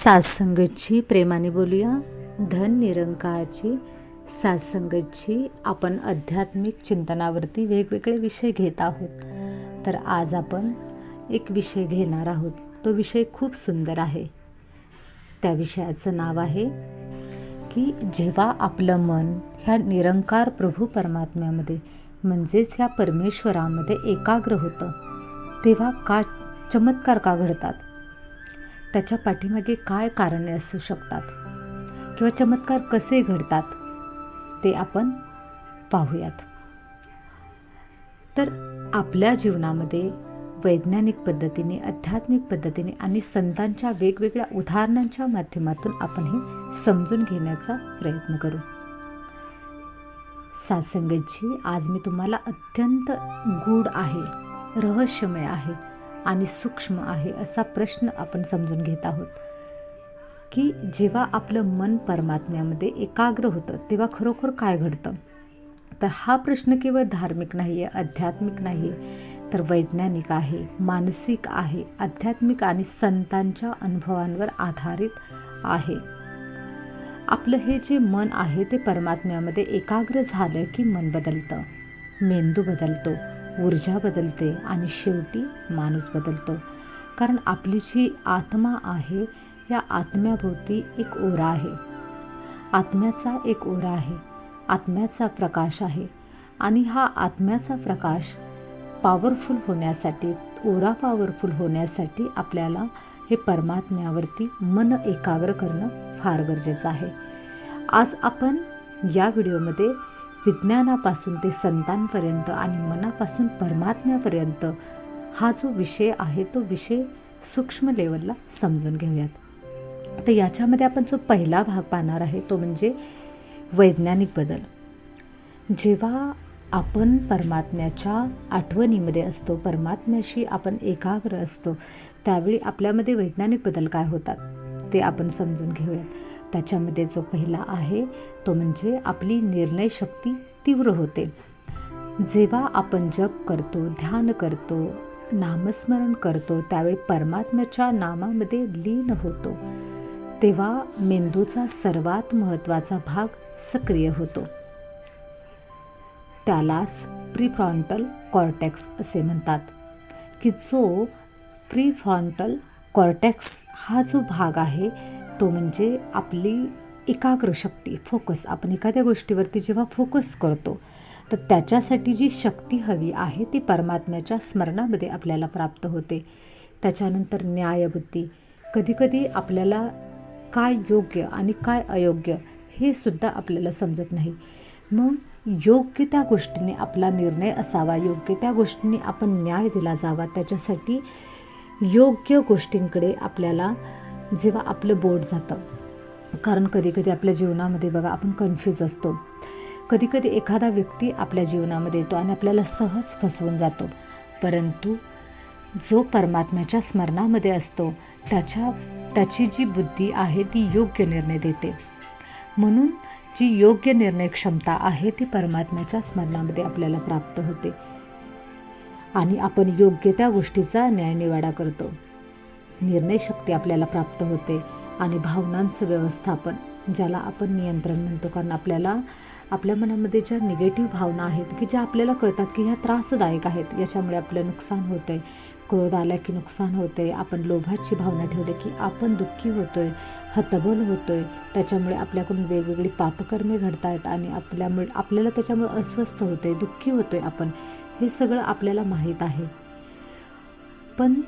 सात्संगतची प्रेमाने बोलूया. धन निरंकारची सात्संगतची आपण आध्यात्मिक चिंतनावरती वेगवेगळे विषय घेत आहोत. तर आज आपण एक विषय घेणार आहोत. तो विषय खूप सुंदर आहे. त्या विषयाचं नाव आहे की जेव्हा आपलं मन ह्या निरंकार प्रभू परमात्म्यामध्ये म्हणजेच ह्या परमेश्वरामध्ये एकाग्र होतं तेव्हा का चमत्कार का घडतात, त्याच्या पाठीमागे काय कारणे असू शकतात किंवा चमत्कार कसे घडतात ते आपण पाहूयात. तर आपल्या जीवनामध्ये वैज्ञानिक पद्धतीने, आध्यात्मिक पद्धतीने आणि संतांच्या वेगवेगळ्या उदाहरणांच्या माध्यमातून आपण हे समजून घेण्याचा प्रयत्न करू. सात्संगतजी, आज मी तुम्हाला अत्यंत गूढ आहे, रहस्यमय आहे आणि सूक्ष्म आहे असा प्रश्न आपण समजून घेत आहोत की जेव्हा आपलं मन परमात्म्यामध्ये एकाग्र होतं तेव्हा खरोखर काय घडतं. तर हा प्रश्न केवळ धार्मिक नाही आहे, आध्यात्मिक नाही आहे, तर वैज्ञानिक आहे, मानसिक आहे, आध्यात्मिक आणि संतांच्या अनुभवांवर आधारित आहे. आपलं हे जे मन आहे ते परमात्म्यामध्ये एकाग्र झालं की मन बदलतं, मेंदू बदलतो, ऊर्जा बदलते आणि शेवटी माणूस बदलतो. कारण आपली जी आत्मा आहे या आत्म्याभोवती एक ओरा आहे, आत्म्याचा एक ओरा आहे, आत्म्याचा प्रकाश आहे. आणि हा आत्म्याचा प्रकाश पॉवरफुल होण्यासाठी, ओरा पॉवरफुल होण्यासाठी आपल्याला हे परमात्म्यावरती मन एकाग्र करणं फार गरजेचं आहे. आज आपण या व्हिडिओमध्ये विज्ञानापासून ते संतांपर्यंत आणि मनापासून परमात्म्यापर्यंत हा जो विषय आहे तो विषय सूक्ष्म लेवलला समजून घेऊयात. तर याच्यामध्ये आपण जो पहिला भाग पाहणार आहे तो म्हणजे वैज्ञानिक बदल. जेव्हा आपण परमात्म्याच्या आठवणीमध्ये असतो, परमात्म्याशी आपण एकाग्र असतो, त्यावेळी आपल्यामध्ये वैज्ञानिक बदल काय होतात ते आपण समजून घेऊयात. त्याच्यामध्ये जो पहिला आहे तो म्हणजे आपली निर्णय शक्ती तीव्र होते. जेव्हा आपण जप करतो, ध्यान करतो, नामस्मरण करतो, त्यावेळी परमात्म्याच्या नामामध्ये लीन होतो, तेव्हा मेंदूचा सर्वात महत्त्वाचा भाग सक्रिय होतो. त्यालाच प्रीफ्रंटल कॉर्टेक्स असे म्हणतात. की जो प्रीफ्रंटल कॉर्टेक्स हा जो भाग आहे तो म्हणजे आपली एकाग्र शक्ती, फोकस. आपण एखाद्या गोष्टीवरती जेव्हा फोकस करतो तर त्याच्यासाठी जी शक्ती हवी आहे ती परमात्म्याच्या स्मरणामध्ये आपल्याला प्राप्त होते. त्याच्यानंतर न्यायबुद्धी. कधीकधी आपल्याला काय योग्य आणि काय अयोग्य हे सुद्धा आपल्याला समजत नाही. मग योग्य त्या गोष्टीने आपला निर्णय असावा, योग्य त्या गोष्टीने आपण न्याय दिला जावा, त्याच्यासाठी योग्य गोष्टींकडे आपल्याला जेव्हा आपलं बोट जातं. कारण कधीकधी आपल्या जीवनामध्ये बघा आपण कन्फ्यूज असतो. कधीकधी एखादा व्यक्ती आपल्या जीवनामध्ये येतो आणि आपल्याला सहज फसवून जातो, परंतु जो परमात्म्याच्या स्मरणामध्ये असतो त्याची जी बुद्धी आहे ती योग्य निर्णय देते. म्हणून जी योग्य निर्णय क्षमता आहे ती परमात्म्याच्या स्मरणामध्ये आपल्याला प्राप्त होते आणि आपण योग्य त्या गोष्टीचा न्यायनिवाडा करतो. निर्णय शक्ती आपल्याला प्राप्त होते आणि भावनांचं व्यवस्थापन, ज्याला आपण नियंत्रण म्हणतो. कारण आपल्याला आपल्या मनामध्ये ज्या निगेटिव्ह भावना आहेत की ज्या आपल्याला कळतात की ह्या त्रासदायक आहेत, याच्यामुळे आपलं नुकसान होतं आहे, क्रोध आला की नुकसान होतं आहे, आपण लोभाची भावना ठेवली की आपण दुःखी होतो आहे, हतबल होतो आहे, त्याच्यामुळे आपल्याकडून वेगवेगळी पापकर्मे घडत आहेत आणि आपल्याला त्याच्यामुळे अस्वस्थ होतं आहे, दुःखी होतो आहे आपण, हे सगळं आपल्याला माहीत आहे. पण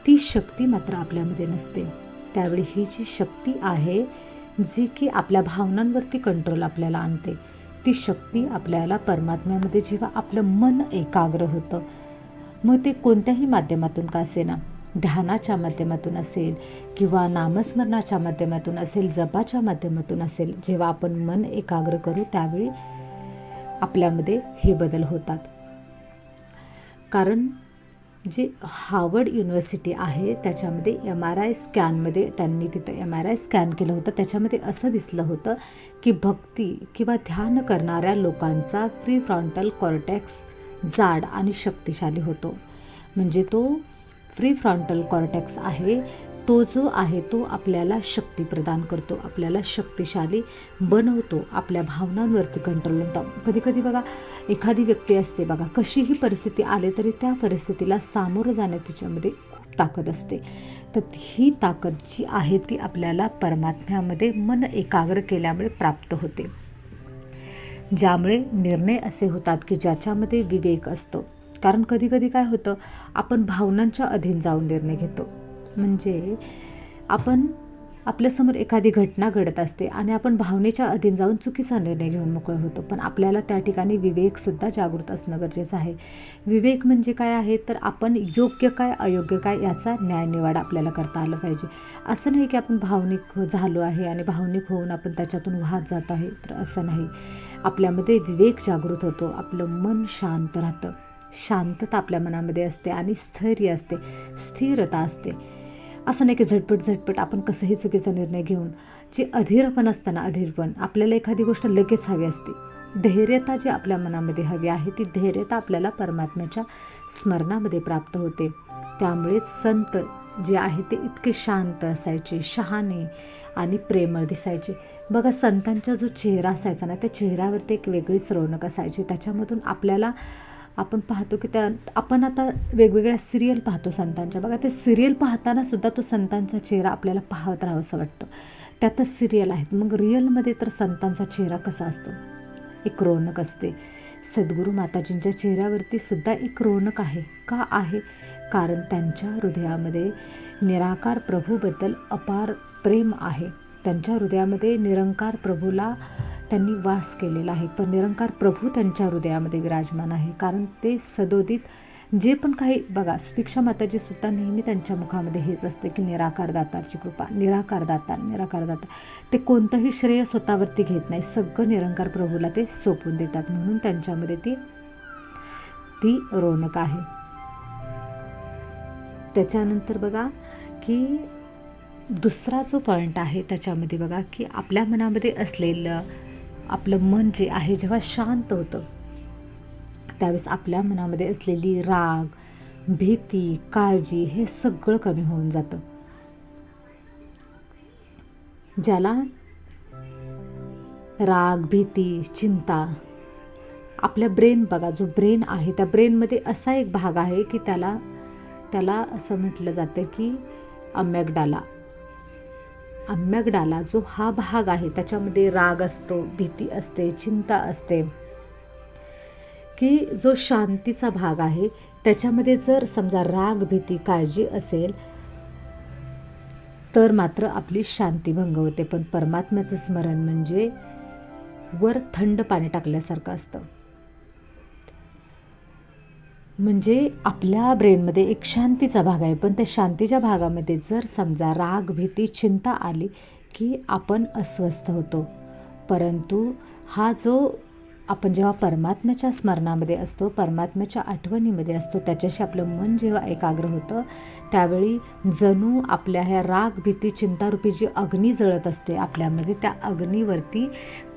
ती शक्ती मात्र आपल्यामध्ये नसते. त्यावेळी ही जी शक्ती आहे जी की आपल्या भावनांवरती कंट्रोल आपल्याला आणते, ती शक्ती आपल्याला परमात्म्यामध्ये जेव्हा आपलं मन एकाग्र होतं, मग ते कोणत्याही माध्यमातून का असेना, ध्यानाच्या माध्यमातून असेल किंवा नामस्मरणाच्या माध्यमातून असेल, जपाच्या माध्यमातून असेल, जेव्हा आपण मन एकाग्र करू त्यावेळी आपल्यामध्ये हे बदल होतात. कारण जे हार्वर्ड युनिव्हर्सिटी आहे त्याच्यामध्ये MRI स्कॅनमध्ये त्यांनी तिथं MRI स्कॅन केलं होतं. त्याच्यामध्ये असं दिसलं होतं की भक्ती किंवा ध्यान करणाऱ्या लोकांचा प्रीफ्रंटल कॉर्टेक्स जाड आणि शक्तिशाली होतो. म्हणजे तो प्रीफ्रंटल कॉर्टेक्स आहे तो जो आहे तो आपल्याला शक्ती प्रदान करतो, आपल्याला शक्तिशाली बनवतो, आपल्या भावनांवरती कंट्रोल होतो. कधी कधी बघा एखादी व्यक्ती असते बघा, कशीही परिस्थिती आली तरी त्या परिस्थितीला सामोरं जाण्यात तिच्यामध्ये खूप ताकद असते. तर ही ताकद जी आहे ती आपल्याला परमात्म्यामध्ये मन एकाग्र केल्यामुळे प्राप्त होते, ज्यामुळे निर्णय असे होतात की ज्याच्यामध्ये विवेक असतो. कारण कधी कधी काय होतं, आपण भावनांच्या अधीन जाऊन निर्णय घेतो. म्हणजे आपण आपल्यासमोर एखादी घटना घडत असते आणि आपण भावनेच्या अधीन जाऊन चुकीचा निर्णय घेऊन मोकळं होतो. पण आपल्याला त्या ठिकाणी विवेकसुद्धा जागृत असणं गरजेचं आहे. विवेक म्हणजे काय आहे, तर आपण योग्य काय अयोग्य काय याचा न्यायनिवाडा आपल्याला करता आलं पाहिजे. असं नाही की आपण भावनिक झालो आहे आणि भावनिक होऊन आपण त्याच्यातून वाहत जात आहे, तर असं नाही. आपल्यामध्ये विवेक जागृत होतो, आपलं मन शांत राहतं, शांतता आपल्या मनामध्ये असते आणि स्थैर्य असते, स्थिरता असते. असं नाही की झटपट आपण कसंही चुकीचा निर्णय घेऊन, जे अधीरपण असतं ना, अधीरपण, आपल्याला एखादी गोष्ट लगेच हवी असते. धैर्यता जी आपल्या मनामध्ये हवी आहे ती धैर्यता आपल्याला परमात्म्याच्या स्मरणामध्ये प्राप्त होते. त्यामुळेच संत जे आहे ते इतके शांत असायचे, शहाणे आणि प्रेमळ दिसायचे. बघा संतांचा जो चेहरा असायचा ना, त्या चेहऱ्यावरती एक वेगळीच रौनक असायची. त्याच्यामधून आपल्याला आपण पाहतो की आपण आता वेगवेगळ्या सिरियल पाहतो संतांच्या. बघा ते सिरियल पाहताना सुद्धा तो संतांचा चेहरा आपल्याला पाहत राहावं असं वाटतं. त्यातच सिरियल आहेत. मग रिअलमध्ये तर संतांचा चेहरा कसा असतो, एक रौनक असते. सद्गुरू माताजींच्या चेहऱ्यावरती सुद्धा एक रौनक आहे. का आहे? कारण त्यांच्या हृदयामध्ये निराकार प्रभूबद्दल अपार प्रेम आहे. त्यांच्या हृदयामध्ये निरंकार प्रभूला त्यांनी वास केलेला आहे, पण निरंकार प्रभू त्यांच्या हृदयामध्ये विराजमान आहे. कारण ते सदोदित जे पण काही बघा, सुदीक्षा माताजी सुद्धा नेहमी त्यांच्या मुखामध्ये हेच असते की निराकार दातारची कृपा, निराकार दातार. ते कोणतंही श्रेय स्वतःवरती घेत नाही, सगळं निरंकार प्रभूला ते सोपवून देतात. म्हणून त्यांच्यामध्ये ती रौनक आहे. त्याच्यानंतर बघा की दुसरा जो पॉईंट आहे त्याच्यामध्ये बघा की आपल्या मनामध्ये असलेलं आपलं मन जे आहे जेव्हा शांत होतं, त्यावेळेस आपल्या मनामध्ये असलेली राग, भीती, काळजी हे सगळं कमी होऊन जातं. ज्याला राग, भीती, चिंता, आपल्या ब्रेन बघा, जो ब्रेन आहे त्या ब्रेनमध्ये असा एक भाग आहे की त्याला असं म्हटलं जातं की अम्यगडाला जो हा भाग आहे त्याच्यामध्ये राग असतो, भीती असते, चिंता असते. की जो शांतीचा भाग आहे त्याच्यामध्ये जर समजा राग, भीती, काळजी असेल तर मात्र आपली शांती भंग होते. पण परमात्म्याचं स्मरण म्हणजे वर थंड पाणी टाकल्यासारखं असतं. म्हणजे आपल्या ब्रेनमध्ये एक शांतीचा भाग आहे, पण त्या शांतीच्या भागामध्ये जर समजा राग, भीती, चिंता आली की आपण अस्वस्थ होतो. परंतु हा जो आपण जेव्हा परमात्म्याच्या स्मरणामध्ये असतो, परमात्म्याच्या आठवणीमध्ये असतो, त्याच्याशी आपलं मन जेव्हा एकाग्र होतं, त्यावेळी जणू आपल्या ह्या राग, भीती, चिंतारूपी जी अग्नी जळत असते आपल्यामध्ये, त्या अग्नीवरती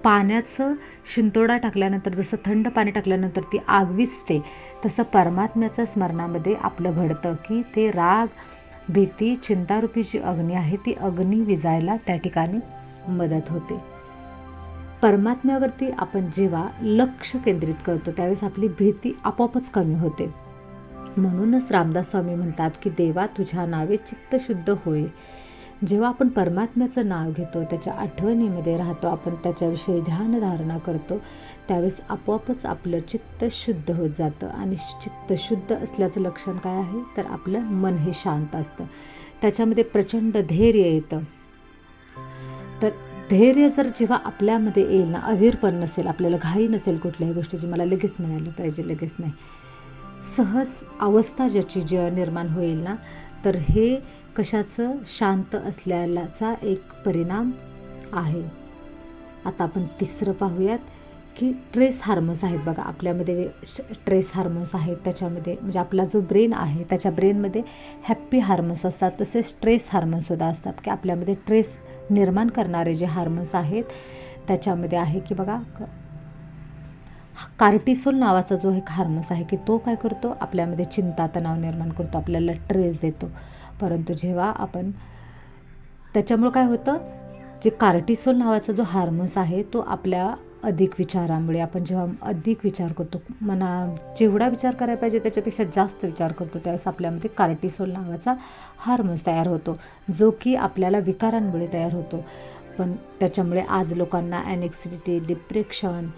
पाण्याचं शिंतोडा टाकल्यानंतर जसं थंड पाणी टाकल्यानंतर ती आग विझते, तसं परमात्म्याच्या स्मरणामध्ये आपलं घडतं की ते राग, भीती, चिंतारूपी जी अग्नी आहे ती अग्नी विझायला त्या ठिकाणी मदत होते. परमात्म्यावरती आपण जेव्हा लक्ष केंद्रित करतो त्यावेळेस आपली भीती आपोआपच कमी होते. म्हणूनच रामदास स्वामी म्हणतात की देवा तुझ्या नावे चित्त शुद्ध होय. जेव्हा आपण परमात्म्याचं नाव घेतो, त्याच्या आठवणीमध्ये राहतो, आपण त्याच्याविषयी ध्यानधारणा करतो, त्यावेळेस आपोआपच आपलं चित्त शुद्ध होत जातं. आणि चित्त शुद्ध असल्याचं लक्षण काय आहे, तर आपलं मन हे शांत असतं, त्याच्यामध्ये प्रचंड धैर्य येतं. तर धैर्य जर जेव्हा आपल्यामध्ये येईल ना, अधीरपण नसेल, आपल्याला घाई नसेल कुठल्याही गोष्टीची, मला लगेच मिळालं पाहिजे, लगेच नाही, सहज अवस्था ज्याची जे निर्माण होईल ना, तर हे कशाचं, शांत असल्याचा एक परिणाम आहे. आता आपण तिसरं पाहूयात की ट्रेस हार्मोन्स आहेत. बघा आपल्यामध्ये ट्रेस हार्मोन्स आहेत, त्याच्यामध्ये म्हणजे आपला जो ब्रेन आहे त्याच्या ब्रेनमध्ये हॅप्पी हार्मोन्स असतात, तसेच स्ट्रेस हार्मोन्ससुद्धा असतात. की आपल्यामध्ये ट्रेस निर्माण करणारे जे हार्मोन्स आहेत त्याच्यामध्ये आहे की बघा कार्टिसोल नावाचा जो एक हार्मोन्स आहे की तो काय करतो, आपल्यामध्ये चिंता तणाव निर्माण करतो, आपल्याला स्ट्रेस देतो. परंतु जेव्हा आपण त्याच्यामुळं काय होतं, जे कार्टिसोल नावाचा जो हार्मोन्स आहे तो आपल्या अधिक विचारामुळे, आपण जेव्हा अधिक विचार करतो, जेवढा विचार करायला पाहिजे त्याच्यापेक्षा जास्त विचार करतो, त्यावेळेस आपल्यामध्ये कार्टिसोल नावाचा हार्मोन्स तयार होतो, जो की आपल्याला विकारांमुळे तयार होतो. पण त्याच्यामुळे आज लोकांना ॲनेक्झायटी, डिप्रेशन,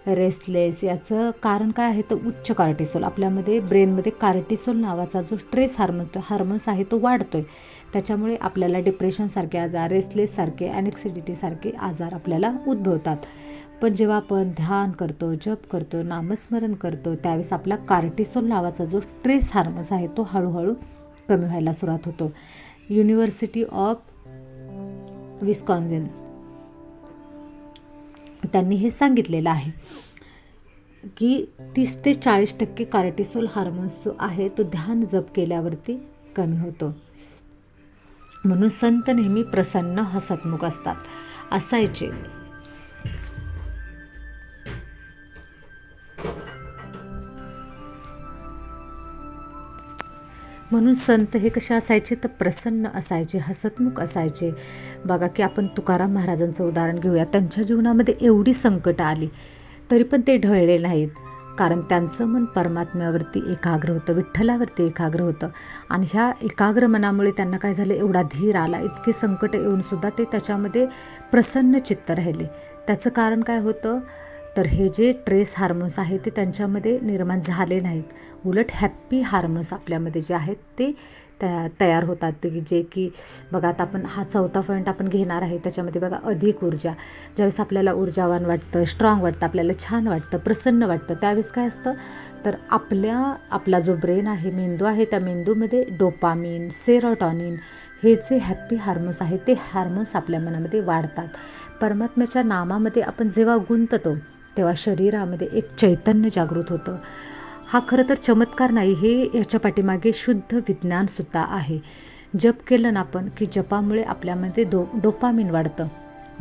रेस्टलेस याचं कारण काय आहे, तर उच्च कार्टिसोल आपल्यामध्ये ब्रेनमध्ये कार्टिसोल नावाचा जो स्ट्रेस हार्मोन्स आहे तो वाढतो आहे. त्याच्यामुळे आपल्याला डिप्रेशनसारखे आजार, रेस्टलेससारखे, ॲनेक्झायटीसारखे आजार आपल्याला उद्भवतात. पण जेव्हा आपण ध्यान करतो, जप करतो, नामस्मरण करतो, त्यावेळेस आपला कार्टिसोल नावाचा जो स्ट्रेस हार्मोन्स आहे तो हळूहळू कमी व्हायला सुरुवात होतो. युनिव्हर्सिटी ऑफ विस्कॉन्सिन त्यांनी हे सांगितलेलं आहे की 30 ते 40% कार्टिसोल हार्मोन्स जो आहे तो ध्यान जप केल्यावरती कमी होतो. म्हणून संत नेहमी प्रसन्न, हसतमुख असायचे. म्हणून संत हे कसे असायचे, तर प्रसन्न असायचे, हसतमुख असायचे. बघा की आपण तुकाराम महाराजांचं उदाहरण घेऊया. त्यांच्या जीवनामध्ये एवढी संकटं आली तरी पण ते ढळले नाहीत, कारण त्यांचं मन परमात्म्यावरती एकाग्र होतं, विठ्ठलावरती एकाग्र होतं. आणि ह्या एकाग्र मनामुळे त्यांना काय झालं, एवढा धीर आला. इतके संकट येऊनसुद्धा ते त्याच्यामध्ये प्रसन्न चित्त राहिले. त्याचं कारण काय होतं, तर हे जे स्ट्रेस हार्मोन्स आहेत ते त्यांच्यामध्ये निर्माण झाले नाहीत. उलट हॅप्पी हार्मोन्स आपल्यामध्ये जे आहेत ते तयार होतात. जे की बघा, आता आपण हा 4था पॉईंट आपण घेणार आहे. त्याच्यामध्ये बघा, अधिक ऊर्जा. ज्यावेळेस आपल्याला ऊर्जावान वाटतं, स्ट्रॉंग वाटतं, आपल्याला छान वाटतं, प्रसन्न वाटतं, त्यावेळेस काय असतं, तर आपला जो ब्रेन आहे, मेंदू आहे, त्या मेंदूमध्ये डोपामिन, सेरोटॉनिन हे जे हॅप्पी हार्मोन्स आहेत ते हार्मोन्स आपल्या मनामध्ये वाढतात. परमात्म्याच्या नामामध्ये आपण जेव्हा गुंततो तेव्हा शरीरामध्ये एक चैतन्य जागृत होतं. हा खरं तर चमत्कार नाही, हे याच्या पाठीमागे शुद्ध विज्ञानसुद्धा आहे. जप केलं ना आपण की जपामुळे आपल्यामध्ये डोपामिन वाढतं,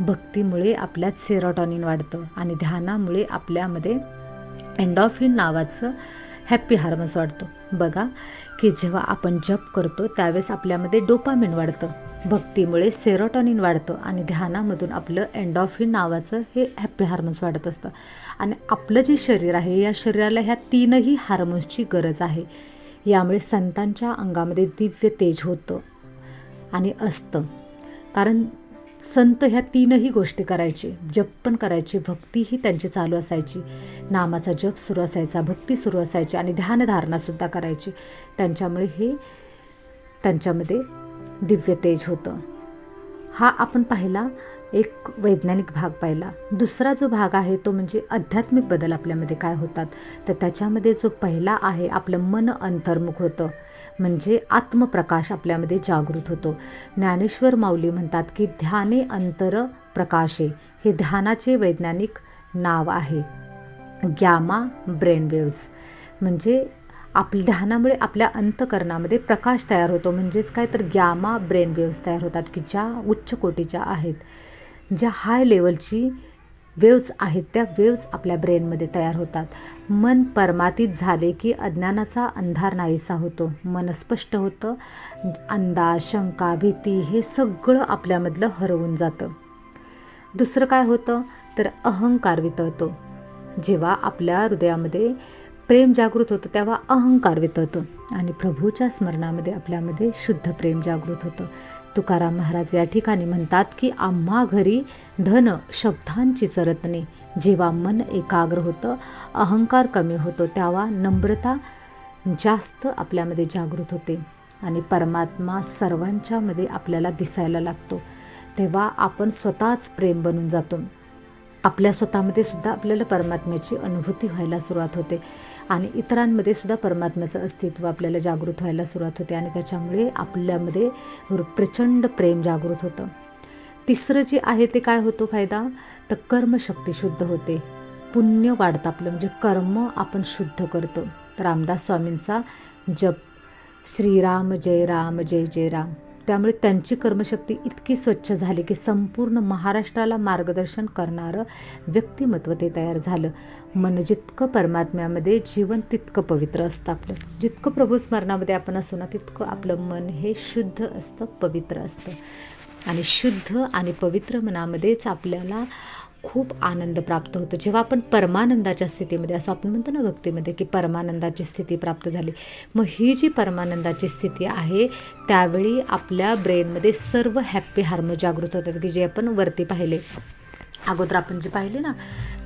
भक्तीमुळे आपल्यात सेरोटॉनिन वाढतं आणि ध्यानामुळे आपल्यामध्ये एंडॉर्फिन नावाचं हॅप्पी हार्मोन्स वाढतो. बघा की जेव्हा आपण जप करतो त्यावेळेस आपल्यामध्ये डोपामिन वाढतं, भक्तीमुळे सेरोटॉनिन वाढतं आणि ध्यानामधून आपलं एंडॉर्फिन नावाचं हे हॅप्पी हार्मोन्स वाढत असतं. आणि आपलं जे शरीर आहे, या शरीराला ह्या 3ही हार्मोन्सची गरज आहे. यामुळे संतांच्या अंगामध्ये दिव्य तेज होतं आणि असतं, कारण संत ह्या 3ही गोष्टी करायचे. जप पण करायचे, भक्तीही त्यांची चालू असायची, नामाचा जप सुरू असायचा, भक्ती सुरू असायची आणि ध्यानधारणासुद्धा करायची. त्यांच्यामध्ये दिव्य तेज होतं. हा आपण पाहिला एक वैज्ञानिक भाग पाहिला. दुसरा जो भाग आहे तो म्हणजे आध्यात्मिक बदल आपल्यामध्ये काय होतात. तर त्याच्यामध्ये जो पहिला आहे, आपलं मन अंतर्मुख होतं, म्हणजे आत्मप्रकाश आपल्यामध्ये जागृत होतो. ज्ञानेश्वर माऊली म्हणतात की ध्याने अंतर प्रकाशे, हे ध्यानाचे वैज्ञानिक नाव आहे. गॅमा ब्रेनवेव्ज, म्हणजे आपल्या ध्यानामुळे आपल्या अंतःकरणामध्ये प्रकाश तयार होतो. म्हणजेच काय, तर गॅमा ब्रेनवेव्ज तयार होतात की ज्या उच्च कोटीच्या आहेत, ज्या हाय लेवलची वेव्ज आहेत, त्या वेव्ज आपल्या ब्रेनमध्ये तयार होतात. मन परमातीत झाले की अज्ञानाचा अंधार नाहीसा होतो, मन स्पष्ट होतं, अंदाज, शंका, भीती हे सगळं आपल्यामधलं हरवून जातं. दुसरं काय होतं, तर अहंकार वितळतो. जेव्हा आपल्या हृदयामध्ये प्रेम जागृत होतं तेव्हा अहंकार वितळतो आणि प्रभूच्या स्मरणामध्ये आपल्यामध्ये शुद्ध प्रेम जागृत होतं. तुकाराम महाराज या ठिकाणी म्हणतात की आम्हा घरी धन शब्दांची चरतणे, जेव्हा मन एकाग्र होतं, अहंकार कमी होतो, तेव्हा नम्रता जास्त आपल्यामध्ये जागृत होते आणि परमात्मा सर्वांच्यामध्ये आपल्याला दिसायला लागतो. तेव्हा आपण स्वतःच प्रेम बनून जातो. आपल्या स्वतःमध्ये सुद्धा आपल्याला परमात्म्याची अनुभूती व्हायला सुरुवात होते आणि इतरांमध्ये सुद्धा परमात्म्याचं अस्तित्व आपल्याला जागृत व्हायला सुरुवात होते आणि त्याच्यामुळे आपल्यामध्ये प्रचंड प्रेम जागृत होतं. तिसरं जे आहे ते काय होतो फायदा, तर कर्मशक्ती शुद्ध होते, पुण्य वाढतं आपलं, म्हणजे कर्म आपण शुद्ध करतो. रामदास स्वामींचा जप, श्रीराम जय राम जय जय राम, त्यामुळे त्यांची कर्मशक्ती इतकी स्वच्छ झाली की संपूर्ण महाराष्ट्राला मार्गदर्शन करणारं व्यक्तिमत्व ते तयार झालं. मन जितकं परमात्म्यामध्ये, जीवन तितकं पवित्र असतं आपलं. जितकं प्रभू स्मरणामध्ये आपण असू ना, तितकं आपलं मन हे शुद्ध असतं, पवित्र असतं. आणि शुद्ध आणि पवित्र मनामध्येच आपल्याला खूप आनंद प्राप्त होतो. जेव्हा आपण परमानंदाच्या स्थितीमध्ये असं आपण म्हणतो ना भक्तीमध्ये, की परमानंदाची स्थिती प्राप्त झाली. मग ही जी परमानंदाची स्थिती आहे, त्यावेळी आपल्या ब्रेनमध्ये सर्व हॅप्पी हार्मोन जागृत होतात, की जे आपण वरती पाहिले अगोदर आपण जे पाहिले ना,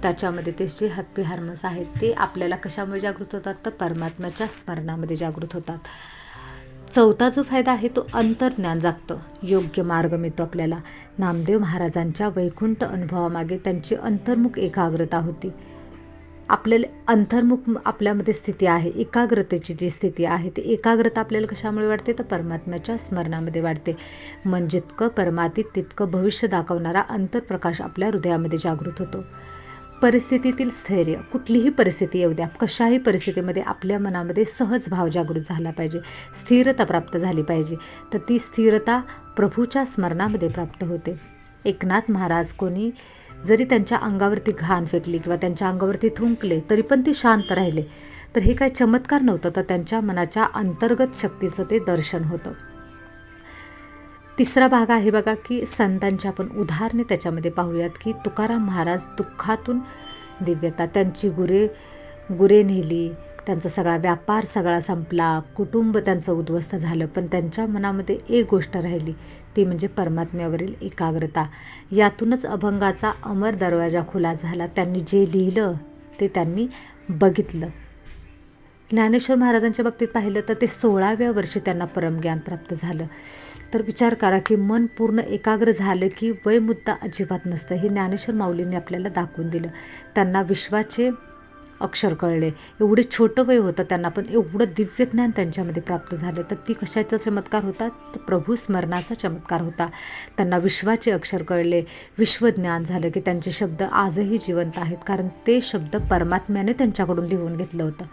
त्याच्यामध्ये ते जे हॅप्पी हार्मोन्स आहेत ते आपल्याला कशामुळे जागृत होतात, तर परमात्म्याच्या स्मरणामध्ये जागृत होतात. चौथा जो फायदा आहे तो अंतर्ज्ञान जागतं, योग्य मार्ग मिळतो आपल्याला. नामदेव महाराजांच्या वैकुंठ अनुभवामागे त्यांची अंतर्मुख एकाग्रता होती. आपल्याला अंतर्मुख आपल्यामध्ये स्थिती आहे, एकाग्रतेची जी स्थिती आहे ती एकाग्रता आपल्याला कशामुळे वाढते, तर परमात्म्याच्या स्मरणामध्ये वाढते. मन जितकं परमातीत तितकं भविष्य दाखवणारा अंतर्प्रकाश आपल्या हृदयामध्ये जागृत होतो. परिस्थितीतील स्थैर्य, कुठलीही परिस्थिती येऊ द्या, कशाही परिस्थितीमध्ये आपल्या मनामध्ये सहज भाव जागृत झाला पाहिजे, स्थिरता प्राप्त झाली पाहिजे. तर ती स्थिरता प्रभूच्या स्मरणामध्ये प्राप्त होते. एकनाथ महाराज कोणी जरी त्यांच्या अंगावरती घाण फेकली किंवा त्यांच्या अंगावरती थुंकले तरी पण ते शांत राहिले. तर हे काय चमत्कार नव्हतं, तर त्यांच्या मनाच्या अंतर्गत शक्तीचं ते दर्शन होतं. तिसरा भाग आहे बघा, की संतांची आपण उदाहरणे त्याच्यामध्ये पाहूयात, की तुकाराम महाराज दुःखातून दिव्यता, त्यांची गुरे नेली, त्यांचा सगळा व्यापार सगळा संपला, कुटुंब त्यांचं उद्ध्वस्त झालं, पण त्यांच्या मनामध्ये एक गोष्ट राहिली, ती म्हणजे परमात्म्यावरील एकाग्रता. यातूनच अभंगाचा अमर दरवाजा खुला झाला. त्यांनी जे लिहिलं ते त्यांनी बघितलं. ज्ञानेश्वर महाराजांच्या बाबतीत पाहिलं तर ते 16व्या वर्षी त्यांना परमज्ञान प्राप्त झालं. तर विचार करा की मन पूर्ण एकाग्र झालं की वयमुद्दा अजिबात नसतं. हे ज्ञानेश्वर माऊलींनी आपल्याला दाखवून दिलं. त्यांना विश्वाचे अक्षर कळले. एवढे छोटं वय होतं त्यांना, पण एवढं दिव्य ज्ञान त्यांच्यामध्ये प्राप्त झालं. तर ती कशाचा चमत्कार होता, तर प्रभू स्मरणाचा चमत्कार होता. त्यांना विश्वाचे अक्षर कळले, विश्वज्ञान झालं, की त्यांचे शब्द आजही जिवंत आहेत, कारण ते शब्द परमात्म्याने त्यांच्याकडून लिहून घेतलं होतं.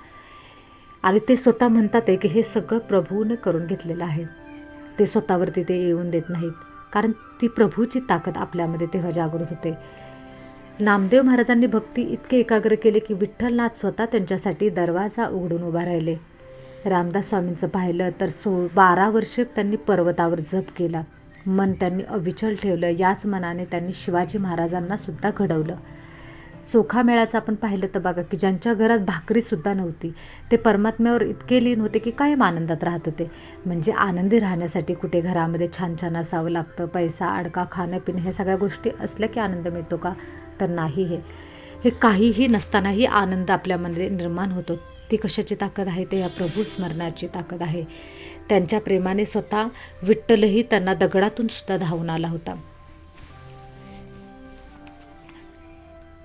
आणि ते स्वतः म्हणतात आहे की हे सगळं प्रभूने करून घेतलेलं आहे. ते स्वतःवरती ते येऊन देत नाहीत, कारण ती प्रभूची ताकद आपल्यामध्ये तेव्हा जागृत होते. नामदेव महाराजांनी भक्ती इतके एकाग्र केले की विठ्ठलनाथ स्वतः त्यांच्यासाठी दरवाजा उघडून उभा राहिले. रामदास स्वामींचं पाहिलं तर 12 वर्षे त्यांनी पर्वतावर जप केला. मन त्यांनी अविचल ठेवलं. याच मनाने त्यांनी शिवाजी महाराजांना सुद्धा घडवलं. चोखा मेळाचं आपण पाहिलं तर बघा, की ज्यांच्या घरात भाकरीसुद्धा नव्हती, ते परमात्म्यावर इतके लीन होते की कायम आनंदात राहत होते. म्हणजे आनंदी राहण्यासाठी कुठे घरामध्ये छान छान असावं लागतं, पैसा अडका, खाणं पिणं ह्या सगळ्या गोष्टी असल्या की आनंद मिळतो का, तर नाही. हे काहीही नसतानाही आनंद आपल्यामध्ये निर्माण होतो. ती कशाची ताकद आहे, ते या प्रभू स्मरणाची ताकद आहे. त्यांच्या प्रेमाने स्वतः विठ्ठलही त्यांना दगडातून सुद्धा धावून आला होता.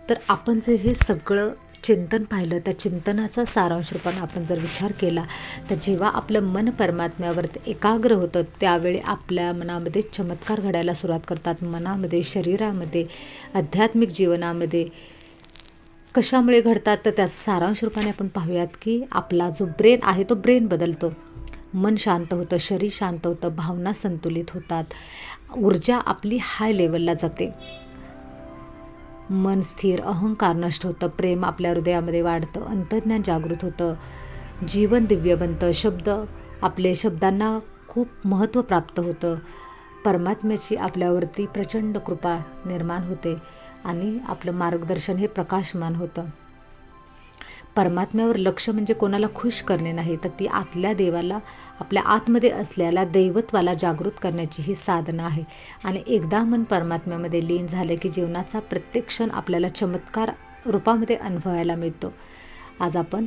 तर आपण जे हे सगळं चिंतन पाहिलं, त्या चिंतनाचा सारांश रूपाने आपण जर विचार केला, तर जेव्हा आपलं मन परमात्म्यावर एकाग्र होतं त्यावेळी आपल्या मनामध्ये चमत्कार घडायला सुरुवात करतात. मनामध्ये, शरीरामध्ये, आध्यात्मिक जीवनामध्ये कशामुळे घडतात, तर त्याचा सारांश रूपाने आपण पाहूयात, की आपला जो ब्रेन आहे तो ब्रेन बदलतो. मन शांत होतं, शरीर शांत होतं, भावना संतुलित होतात, ऊर्जा आपली हाय लेवलला जाते, मन स्थिर, अहंकार नष्ट होतं, प्रेम आपल्या हृदयामध्ये वाढतं, अंतर्ज्ञान जागृत होतं, जीवन दिव्य बनतं, शब्दांना खूप महत्त्व प्राप्त होतं, परमात्म्याची आपल्यावरती प्रचंड कृपा निर्माण होते आणि आपलं मार्गदर्शन हे प्रकाशमान होतं. परमात्म्यावर लक्ष म्हणजे कोणाला खुश करणे नाही, तर ती आतल्या देवाला, आपल्या आतमध्ये असलेल्या दैवत्वाला जागृत करण्याची ही साधना आहे. आणि एकदा मन परमात्म्यामध्ये लीन झाले की जीवनाचा प्रत्येक क्षण आपल्याला चमत्कार रूपामध्ये अनुभवायला मिळतो. आज आपण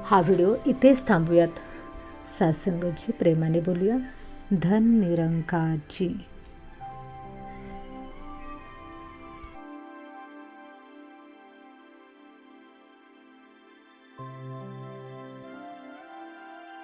हा व्हिडिओ इथेच थांबूयात. सत्संगाची प्रेमाने बोलूया. धन निरंकारची.